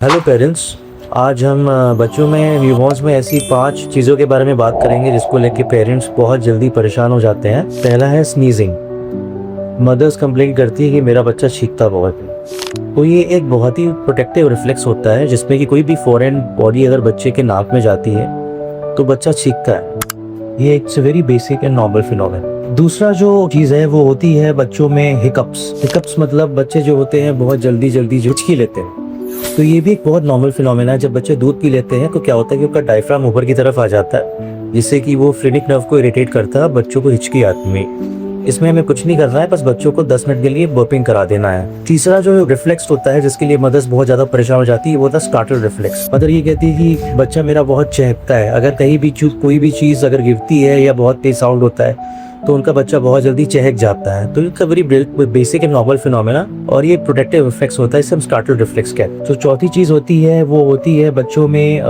Hello parents. आज हम बच्चों में न्यूबॉर्न्स में ऐसी 5 चीज़ों के बारे में बात करेंगे जिसको लेके पेरेंट्स बहुत जल्दी परेशान हो जाते हैं। पहला है स्नीजिंग। मदर्स कंप्लेंट करती है कि मेरा बच्चा छींकता बहुत है। तो ये एक बहुत ही प्रोटेक्टिव रिफ्लेक्स होता है जिसमें कि कोई भी फॉरेन बॉडी अगर बच्चे के नाक में जाती है तो बच्चा छींकता है। ये it's very basic and normal phenomenon. दूसरा जो चीज़ है वो होती है बच्चों में हिकअप्स। हिकअप्स मतलब बच्चे जो होते हैं बहुत जल्दी हिचकी लेते हैं। तो ये भी एक बहुत नॉर्मल फिनोमेना है। जब बच्चे दूध पी लेते हैं तो क्या होता है कि उनका डायफ्राम ऊपर की तरफ आ जाता है जिससे कि वो फ्रेनिक नर्व को इरिटेट करता है, बच्चों को हिचकी आती है। इसमें हमें कुछ नहीं करना है, बस बच्चों को 10 मिनट के लिए बर्पिंग करा देना है। तीसरा जो रिफ्लेक्स होता है जिसके लिए मदर्स बहुत ज्यादा परेशान हो जाती है वो होता है स्टार्टल रिफ्लेक्स। मदर ये कहती है कि बच्चा मेरा बहुत चहकता है। अगर कहीं भी कोई भी चीज अगर गिरती है या बहुत तेज साउंड होता है तो उनका बच्चा बहुत जल्दी चहक जाता है। तो ये very basic and normal phenomena और ये प्रोटेक्टिव रिफ्लेक्स होता है, इसे हम स्टार्टल रिफ्लेक्स कहते हैं। तो चौथी चीज होती है वो होती है बच्चों में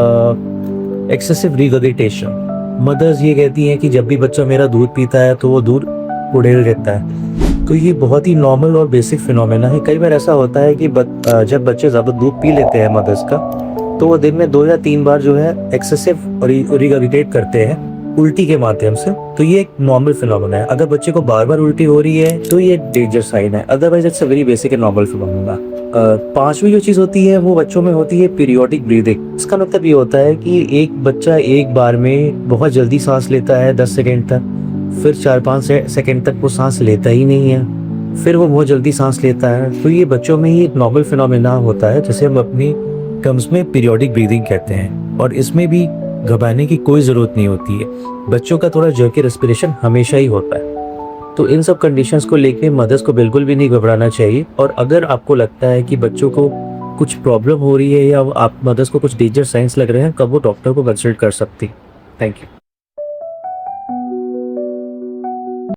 एक्सेसिव रिगर्जिटेशन। मदर्स ये कहती हैं कि जब भी बच्चा मेरा दूध पीता है तो वो दूध उड़ेल देता है। तो ये बहुत ही नॉर्मल और बेसिक फिनोमेना है। कई बार ऐसा होता है कि जब बच्चे ज्यादा दूध पी लेते हैं मदर्स का तो वो दिन में 2 या 3 बार जो है एक्सेसिव रिगर्जिटेट करते हैं उल्टी के माध्यम से। तो ये एक नॉर्मल फिनोमेना है। अगर बच्चे को बार बार उल्टी हो रही है तो ये एक डेंजर साइन है। Otherwise it's a very basic and normal phenomena. पांचवी जो चीज होती है वो बच्चों में होती है पीरियोडिक ब्रीदिंग। इसका मतलब ये होता है कि एक बच्चा एक बार में बहुत जल्दी सांस लेता है 10 सेकेंड तक, फिर 4-5 सेकेंड तक वो सांस लेता ही नहीं है, फिर वो बहुत जल्दी सांस लेता है। तो ये बच्चों में ही एक नॉर्मल फिनोमेना होता है जिसे हम अपनी टर्म्स में पीरियोडिक ब्रीदिंग कहते हैं। और इसमें भी घबराने की कोई जरूरत नहीं होती है। बच्चों का थोड़ा जर्की रेस्पिरेशन हमेशा ही होता है। तो इन सब कंडीशंस को लेके मदर्स को बिल्कुल भी नहीं घबराना चाहिए। और अगर आपको लगता है कि बच्चों को कुछ प्रॉब्लम हो रही है या आप मदर्स को कुछ डेंजर साइंस लग रहे हैं, कब वो डॉक्टर को कंसल्ट कर सकती। Thank you.